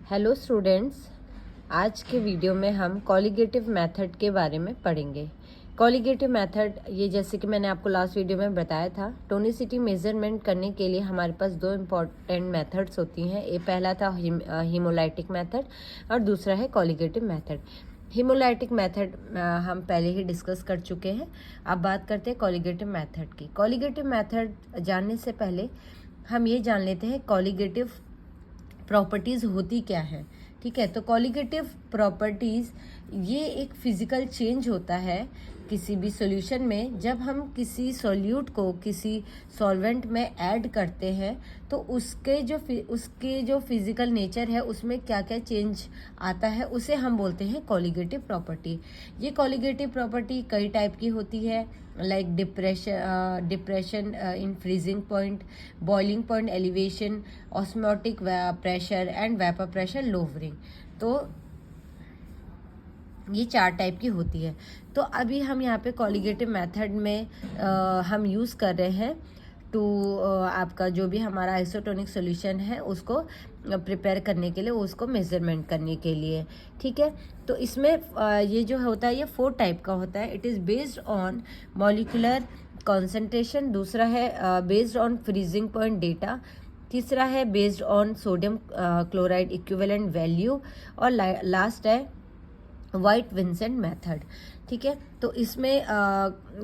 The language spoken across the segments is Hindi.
हेलो स्टूडेंट्स, आज के वीडियो में हम कॉलिगेटिव मेथड के बारे में पढ़ेंगे। कॉलिगेटिव मेथड ये जैसे कि मैंने आपको लास्ट वीडियो में बताया था, टोनिसिटी मेजरमेंट करने के लिए हमारे पास दो इम्पॉर्टेंट मेथड्स होती हैं। ये पहला था हीमोलाइटिक मेथड और दूसरा है कॉलिगेटिव मेथड। हीमोलाइटिक मेथड हम पहले ही डिस्कस कर चुके हैं। अब बात करते हैं कॉलिगेटिव मेथड की। कॉलिगेटिव मेथड जानने से पहले हम ये जान लेते हैं कॉलिगेटिव प्रॉपर्टीज़ होती क्या है। ठीक है, तो कॉलिगेटिव प्रॉपर्टीज़ ये एक फिज़िकल चेंज होता है किसी भी सॉल्यूशन में। जब हम किसी सॉल्यूट को किसी सॉल्वेंट में ऐड करते हैं तो उसके जो फिज़िकल नेचर है उसमें क्या क्या चेंज आता है उसे हम बोलते हैं कॉलिगेटिव प्रॉपर्टी। ये कॉलिगेटिव प्रॉपर्टी कई टाइप की होती है, like depression in freezing point, boiling point elevation, osmotic pressure and vapour pressure lowering. तो ये 4 टाइप की होती है। तो अभी हम यहाँ पे कॉलिगेटिव मेथड में हम यूज़ कर रहे हैं टू आपका जो भी हमारा आइसोटोनिक सॉल्यूशन है उसको प्रिपेयर करने के लिए, उसको मेजरमेंट करने के लिए। ठीक है, तो इसमें ये जो होता है ये 4 टाइप का होता है। It is based on molecular concentration, दूसरा है based on freezing point data, तीसरा है based on sodium chloride equivalent value, और लास्ट है वाइट विंसेंट मेथड। ठीक है, तो इसमें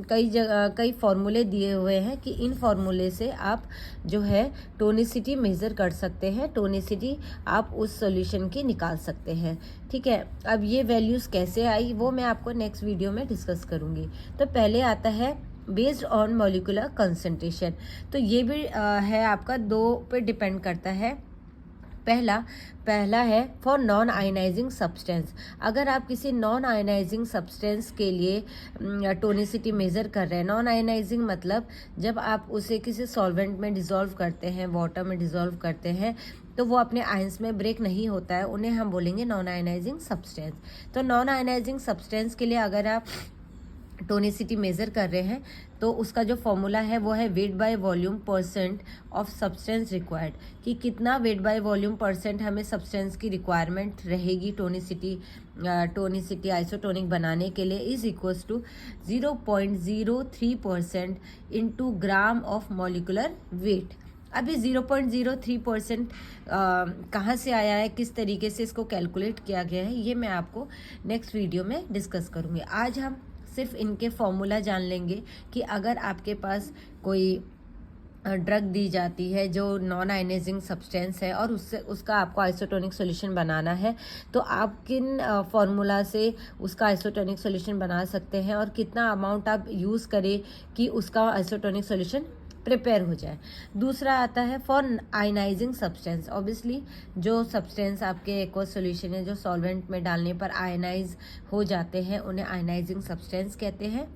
कई फार्मूले दिए हुए हैं कि इन फार्मूले से आप जो है टोनिसिटी मेज़र कर सकते हैं, टोनिसिटी आप उस सॉल्यूशन की निकाल सकते हैं। ठीक है, अब ये वैल्यूज़ कैसे आई वो मैं आपको नेक्स्ट वीडियो में डिस्कस करूँगी। तो पहले आता है बेस्ड ऑन मॉलिक्यूलर कंसंट्रेशन। तो ये भी है आपका 2 पे डिपेंड करता है। पहला है फॉर नॉन आयनाइजिंग सब्सटेंस। अगर आप किसी नॉन आयनाइजिंग सब्सटेंस के लिए टोनिसिटी मेज़र कर रहे हैं, नॉन आयनाइजिंग मतलब जब आप उसे किसी सॉल्वेंट में डिज़ोल्व करते हैं, वाटर में डिज़ोल्व करते हैं, तो वो अपने आयंस में ब्रेक नहीं होता है, उन्हें हम बोलेंगे नॉन आयनाइजिंग सब्सटेंस। तो नॉन आयनाइजिंग सब्सटेंस के लिए अगर आप टोनिसिटी मेज़र कर रहे हैं तो उसका जो फॉर्मूला है वो है weight by volume percent of substance required, कि कितना वेट बाय वॉल्यूम परसेंट हमें सब्सटेंस की रिक्वायरमेंट रहेगी टोनिसिटी आइसोटोनिक बनाने के लिए, is equals to 0.03% into gram of molecular weight. अभी 0.03% कहाँ से आया है, किस तरीके से इसको कैलकुलेट किया गया है, ये मैं आपको नेक्स्ट वीडियो में डिस्कस करूँगी। आज हम सिर्फ इनके फॉर्मूला जान लेंगे कि अगर आपके पास कोई ड्रग दी जाती है जो नॉन आयनाइजिंग सब्सटेंस है और उसका आपको आइसोटोनिक सॉल्यूशन बनाना है, तो आप किन फार्मूला से उसका आइसोटोनिक सॉल्यूशन बना सकते हैं और कितना अमाउंट आप यूज़ करें कि उसका आइसोटोनिक सॉल्यूशन प्रिपेयर हो जाए। दूसरा आता है फॉर आयनाइजिंग सब्सटेंस। ऑब्वियसली जो सब्सटेंस आपके एक्वस सॉल्यूशन है जो सॉल्वेंट में डालने पर आयनाइज हो जाते हैं उन्हें आयनाइजिंग सब्सटेंस कहते हैं।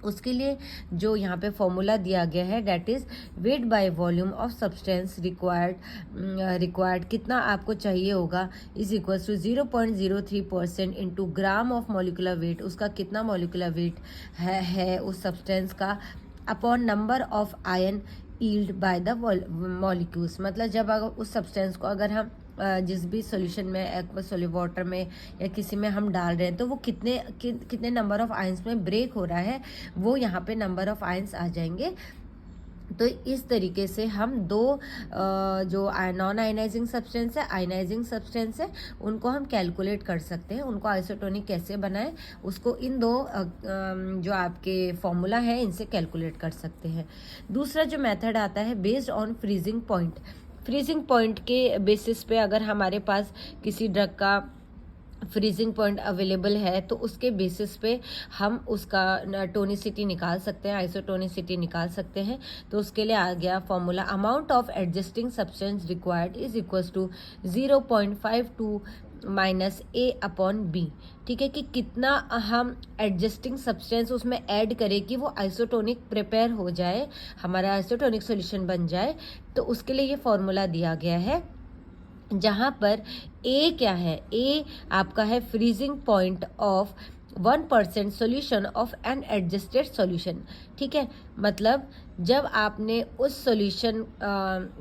उसके लिए जो यहाँ पे फॉर्मूला दिया गया है that is weight by volume of substance required कितना आपको चाहिए होगा is equals to 0.03% into gram of molecular weight, उसका कितना मॉलिकुलर वेट है उस सब्सटेंस का, upon number of ion yield by the molecules. मतलब जब अगर उस सब्सटेंस को अगर हम जिस भी सॉल्यूशन में एक्वस वाटर में या किसी में हम डाल रहे हैं तो वो कितने नंबर ऑफ आयंस में ब्रेक हो रहा है, वो यहाँ पे नंबर ऑफ आयंस आ जाएंगे। तो इस तरीके से हम दो जो नॉन आयनाइजिंग सब्सटेंस है, आयनाइजिंग सब्सटेंस है, उनको हम कैलकुलेट कर सकते हैं। उनको आइसोटोनिक कैसे बनाएं उसको इन दो जो आपके फॉर्मूला है इनसे कैलकुलेट कर सकते हैं। दूसरा जो मेथड आता है based on freezing point. Freezing point के बेसिस पे अगर हमारे पास किसी ड्रग का फ्रीजिंग पॉइंट अवेलेबल है तो उसके बेसिस पे हम उसका टोनिसिटी निकाल सकते हैं, आइसोटोनिसिटी निकाल सकते हैं। तो उसके लिए आ गया formula amount of adjusting substance required is equals to 0.52 minus A upon B. ठीक है, कि कितना हम एडजस्टिंग सब्सटेंस उसमें ऐड करें कि वो आइसोटोनिक प्रिपेयर हो जाए, हमारा आइसोटोनिक सॉल्यूशन बन जाए। तो उसके लिए ये फॉर्मूला दिया गया है जहाँ पर ए क्या है, ए आपका है freezing point of 1% solution of an adjusted solution. ठीक है, मतलब जब आपने उस सॉल्यूशन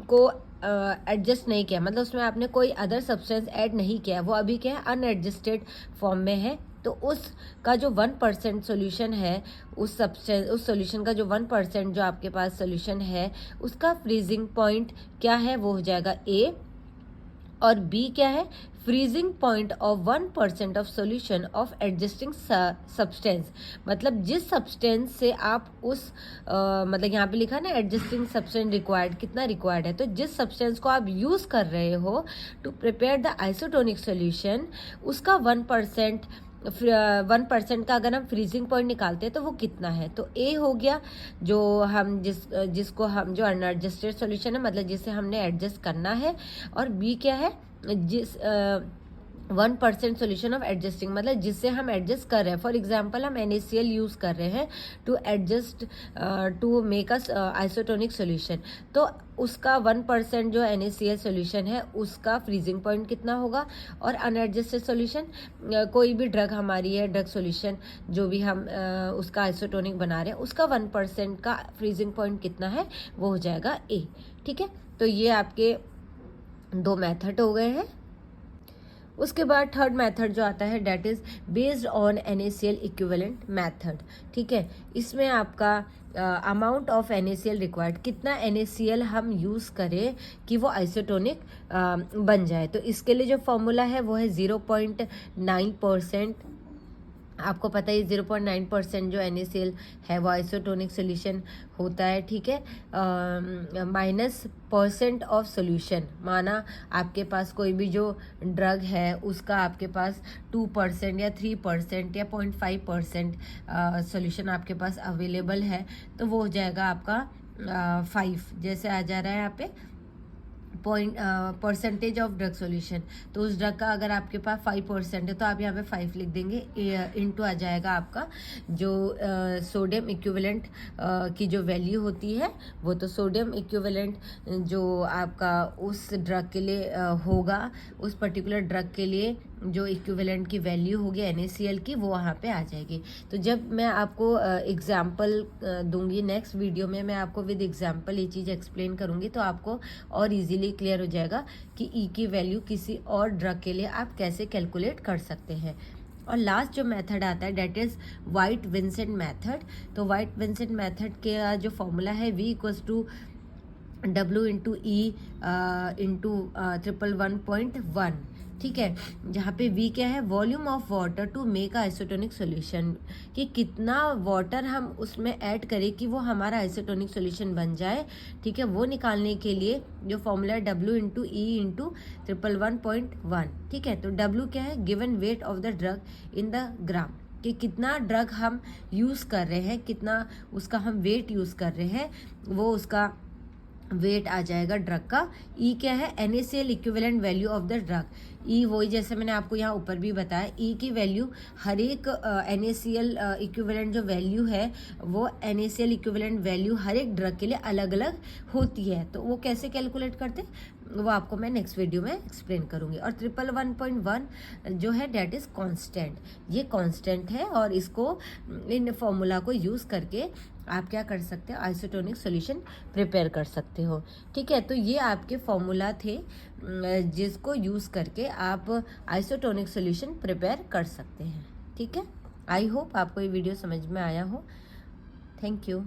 को एडजस्ट नहीं किया, मतलब उसमें आपने कोई अदर सब्सटेंस ऐड नहीं किया, वो अभी क्या है अनएडजस्टेड फॉर्म में है, तो उसका जो 1% सोल्यूशन है, उस सोल्यूशन का जो 1% जो आपके पास सोल्यूशन है, उसका फ्रीजिंग पॉइंट क्या है, वो हो जाएगा ए। और बी क्या है, freezing point of 1% of solution of adjusting substance, मतलब जिस सब्सटेंस से आप उस मतलब यहाँ पे लिखा ना एडजस्टिंग सब्सटेंस रिक्वायर्ड, कितना रिक्वायर्ड है, तो जिस सब्सटेंस को आप यूज़ कर रहे हो to prepare the isotonic solution, उसका 1% का अगर हम फ्रीजिंग पॉइंट निकालते हैं तो वो कितना है। तो ए हो गया जो हम जिसको हम जो अनएडजस्टेड सॉल्यूशन है, मतलब जिसे हमने एडजस्ट करना है, और बी क्या है, जिस 1% सोल्यूशन ऑफ एडजस्टिंग, मतलब जिससे हम एडजस्ट कर रहे हैं। फॉर एग्जाम्पल हम NaCl यूज़ कर रहे हैं to adjust to make us isotonic solution, तो उसका 1% जो NaCl सोल्यूशन है उसका फ्रीजिंग पॉइंट कितना होगा। और अनएडजस्टेड सोल्यूशन कोई भी ड्रग हमारी है, ड्रग सोल्यूशन जो भी हम उसका आइसोटोनिक बना रहे हैं, उसका 1% का फ्रीजिंग पॉइंट कितना है, वो हो जाएगा ए। ठीक है, तो ये आपके 2 मेथड हो गए हैं। उसके बाद थर्ड मेथड जो आता है that is based on NaCl equivalent method. ठीक है, इसमें आपका अमाउंट ऑफ NaCl रिक्वायर्ड, कितना NaCl हम यूज़ करें कि वो आइसोटोनिक बन जाए। तो इसके लिए जो फॉर्मूला है वो है 0.9%। आपको पता है 0.9% जो NaCl है वो आइसोटोनिक सोल्यूशन होता है। ठीक है, माइनस % ऑफ सोल्यूशन, माना आपके पास कोई भी जो ड्रग है उसका आपके पास 2% या 3% या 0.5% सोल्यूशन आपके पास अवेलेबल है, तो वो हो जाएगा आपका 5, जैसे आ जा रहा है यहाँ पे परसेंटेज ऑफ ड्रग सॉल्यूशन। तो उस ड्रग का अगर आपके पास 5% है तो आप यहाँ पे 5 लिख देंगे, इनटू आ जाएगा आपका जो सोडियम इक्विवेलेंट की जो वैल्यू होती है, वो तो सोडियम इक्विवेलेंट जो आपका उस ड्रग के लिए होगा, उस पर्टिकुलर ड्रग के लिए जो इक्विवेलेंट की वैल्यू होगी NaCl की, वो वहाँ पे आ जाएगी। तो जब मैं आपको एग्जाम्पल दूंगी नेक्स्ट वीडियो में, मैं आपको विद एग्जाम्पल ये चीज़ एक्सप्लेन करूँगी, तो आपको और इजीली क्लियर हो जाएगा कि E की वैल्यू किसी और ड्रग के लिए आप कैसे कैलकुलेट कर सकते हैं। और लास्ट जो मेथड आता है that is White Vincent method. तो वाइट विंसेंट मेथड के जो फॉर्मूला है V equals to W into E into 111.1। ठीक है, जहाँ पे V क्या है, volume of water to make isotonic solution, कि कितना वाटर हम उसमें ऐड करें कि वो हमारा आइसोटोनिक सोल्यूशन बन जाए। ठीक है, वो निकालने के लिए जो फॉर्मूला है W इंटू E इंटू 111.1। ठीक है, तो W क्या है, given weight of the drug in the gram, कि कितना ड्रग हम यूज़ कर रहे हैं, कितना उसका हम वेट यूज़ कर रहे हैं, वो उसका वेट आ जाएगा ड्रग का। ई क्या है, NaCl equivalent value of the drug. E वही जैसे मैंने आपको यहाँ ऊपर भी बताया, ई की वैल्यू हर एक NaCl इक्विवेलेंट जो वैल्यू है, वो NaCl इक्विवेलेंट वैल्यू हर एक ड्रग के लिए अलग अलग होती है। तो वो कैसे कैलकुलेट करते वो आपको मैं नेक्स्ट वीडियो में एक्सप्लेन करूँगी। और 111.1 जो है डेट इज़ कांस्टेंट, ये कांस्टेंट है, और इसको इन फॉर्मूला को यूज़ करके आप क्या कर सकते हो, आइसोटोनिक सॉल्यूशन प्रिपेयर कर सकते हो। ठीक है, तो ये आपके फॉर्मूला थे जिसको यूज़ करके आप आइसोटोनिक सॉल्यूशन प्रिपेयर कर सकते हैं। ठीक है, आई होप आपको ये वीडियो समझ में आया हो। Thank you.